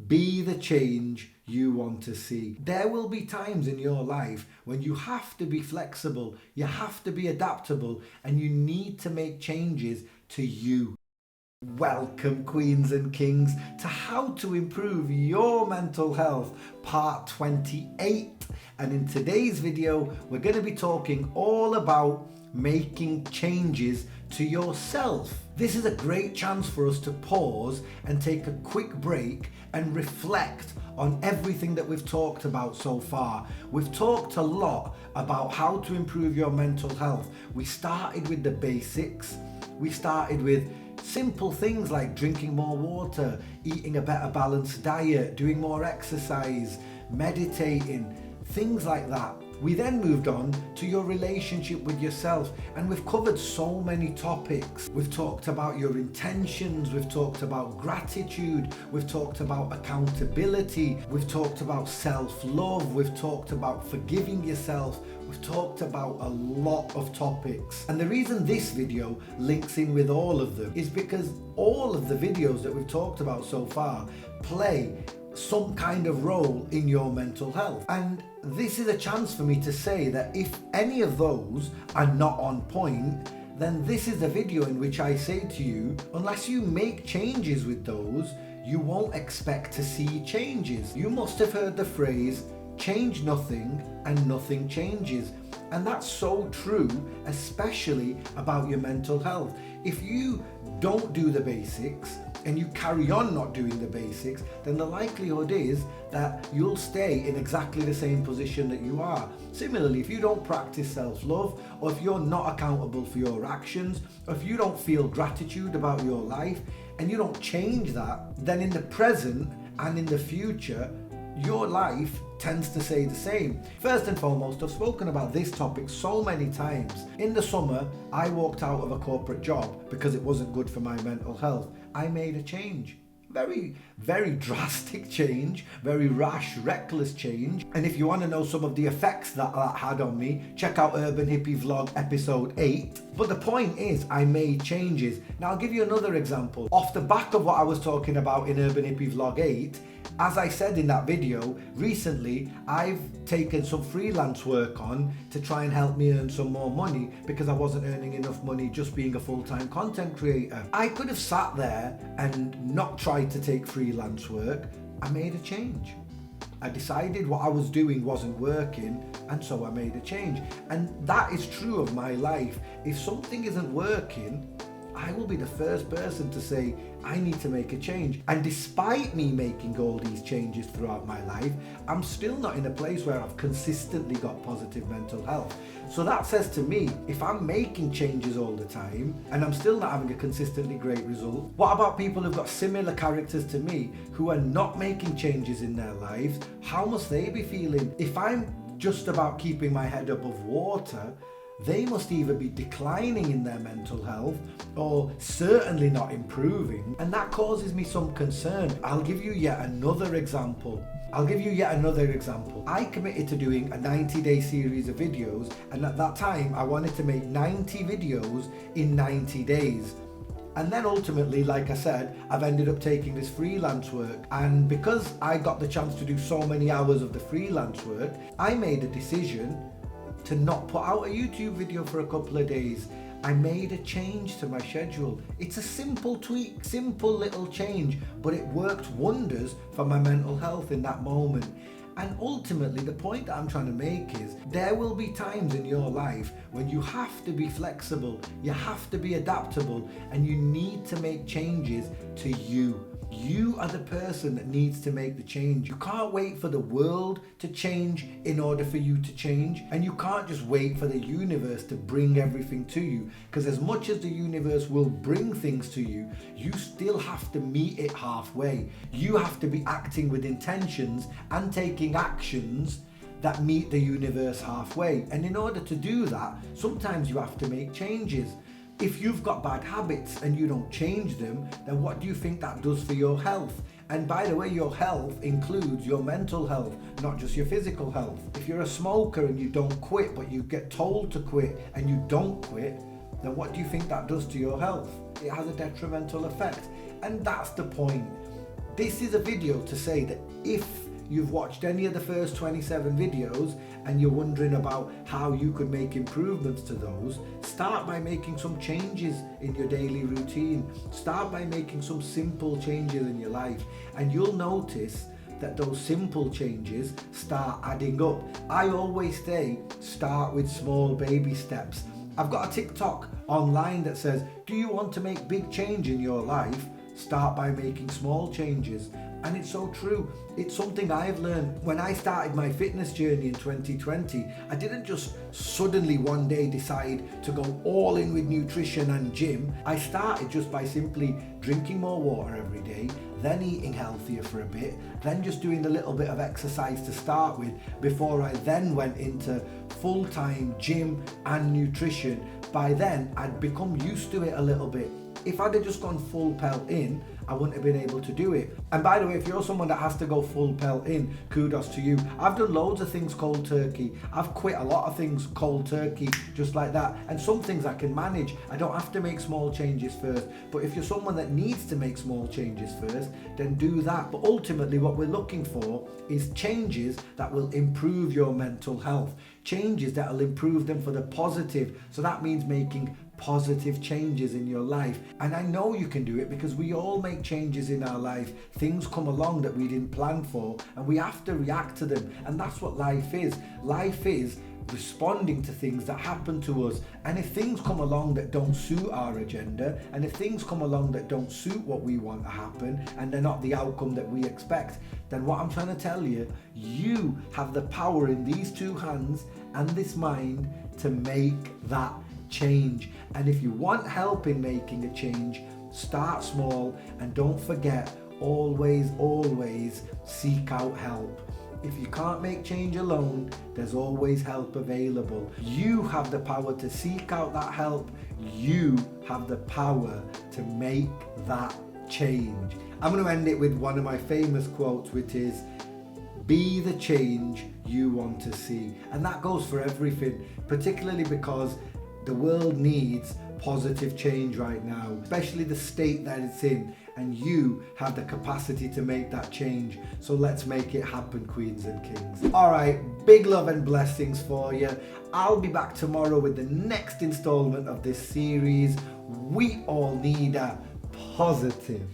Be the change you want to see. There will be times in your life when you have to be flexible, you have to be adaptable, and you need to make changes to you. Welcome, queens and kings, to How to Improve Your Mental Health, part 28. And in today's video, we're going to be talking all about making changes to yourself. This is a great chance for us to pause and take a quick break and reflect on everything that we've talked about so far. We've talked a lot about how to improve your mental health. We started with the basics. We started with simple things like drinking more water, eating a better balanced diet, doing more exercise, meditating, things like that. We then moved on to your relationship with yourself, and we've covered so many topics. We've talked about your intentions, we've talked about gratitude, we've talked about accountability, we've talked about self-love, we've talked about forgiving yourself, we've talked about a lot of topics. And the reason this video links in with all of them is because all of the videos that we've talked about so far play some kind of role in your mental health. And this is a chance for me to say that if any of those are not on point, then this is the video in which I say to you, unless you make changes with those, you won't expect to see changes. You must have heard the phrase, change nothing and nothing changes. And that's so true, especially about your mental health. If you don't do the basics and you carry on not doing the basics, then the likelihood is that you'll stay in exactly the same position that you are. Similarly, if you don't practice self-love, or if you're not accountable for your actions, or if you don't feel gratitude about your life, and you don't change that, then in the present and in the future, your life tends to stay the same. First and foremost, I've spoken about this topic so many times. In the summer, I walked out of a corporate job because it wasn't good for my mental health. I made a change. Very, very drastic change, very rash, reckless change. And if you want to know some of the effects that had on me, check out Urban Hippie Vlog episode 8. But the point is, I made changes. Now I'll give you another example. Off the back of what I was talking about in Urban Hippie Vlog 8, as I said in that video, recently I've taken some freelance work on to try and help me earn some more money because I wasn't earning enough money just being a full-time content creator. I could have sat there and not tried to take freelance work. I made a change. I decided what I was doing wasn't working, and so I made a change. And that is true of my life. If something isn't working, I will be the first person to say, I need to make a change. And despite me making all these changes throughout my life, I'm still not in a place where I've consistently got positive mental health. So that says to me, if I'm making changes all the time and I'm still not having a consistently great result, what about people who've got similar characters to me who are not making changes in their lives? How must they be feeling? If I'm just about keeping my head above water, they must either be declining in their mental health or certainly not improving, and that causes me some concern. I'll give you yet another example. I committed to doing a 90-day series of videos, and at that time I wanted to make 90 videos in 90 days. And then ultimately, like I said, I've ended up taking this freelance work, and because I got the chance to do so many hours of the freelance work, I made a decision to not put out a YouTube video for a couple of days. I made a change to my schedule. It's a simple tweak, simple little change, but it worked wonders for my mental health in that moment. And ultimately, the point that I'm trying to make is there will be times in your life when you have to be flexible, you have to be adaptable, and you need to make changes to you. You are the person that needs to make the change. You can't wait for the world to change in order for you to change. And you can't just wait for the universe to bring everything to you. Because as much as the universe will bring things to you, you still have to meet it halfway. You have to be acting with intentions and taking actions that meet the universe halfway. And in order to do that, sometimes you have to make changes. If you've got bad habits and you don't change them, then what do you think that does for your health? And by the way, your health includes your mental health, not just your physical health. If you're a smoker and you don't quit, but you get told to quit and you don't quit, then what do you think that does to your health? It has a detrimental effect. And that's the point. This is a video to say that if you've watched any of the first 27 videos and you're wondering about how you could make improvements to those, start by making some changes in your daily routine. Start by making some simple changes in your life, and you'll notice that those simple changes start adding up. I always say, start with small baby steps. I've got a TikTok online that says, do you want to make big change in your life? Start by making small changes. And it's so true. It's something I've learned. When I started my fitness journey in 2020, I didn't just suddenly one day decide to go all in with nutrition and gym. I started just by simply drinking more water every day, then eating healthier for a bit, then just doing a little bit of exercise to start with before I then went into full-time gym and nutrition. By then, I'd become used to it a little bit. If I'd have just gone full pelt in, I wouldn't have been able to do it. And by the way, if you're someone that has to go full pelt in, kudos to you. I've done loads of things cold turkey. I've quit a lot of things cold turkey, just like that. And some things I can manage. I don't have to make small changes first. But if you're someone that needs to make small changes first, then do that. But ultimately, what we're looking for is changes that will improve your mental health. Changes that will improve them for the positive. So that means making positive changes in your life. And I know you can do it because we all make changes in our life. Things come along that we didn't plan for, and we have to react to them. And that's what life is. Life is responding to things that happen to us. And if things come along that don't suit our agenda, and if things come along that don't suit what we want to happen, and they're not the outcome that we expect, then what I'm trying to tell you, you have the power in these two hands and this mind to make that change. And if you want help in making a change, start small, and don't forget, always seek out help. If you can't make change alone, there's always help available. You have the power to seek out that help. You have the power to make that change. I'm going to end it with one of my famous quotes, which is, be the change you want to see. And that goes for everything, particularly because the world needs positive change right now, especially the state that it's in, and you have the capacity to make that change. So let's make it happen, queens and kings. All right, big love and blessings for you. I'll be back tomorrow with the next installment of this series. We all need a positive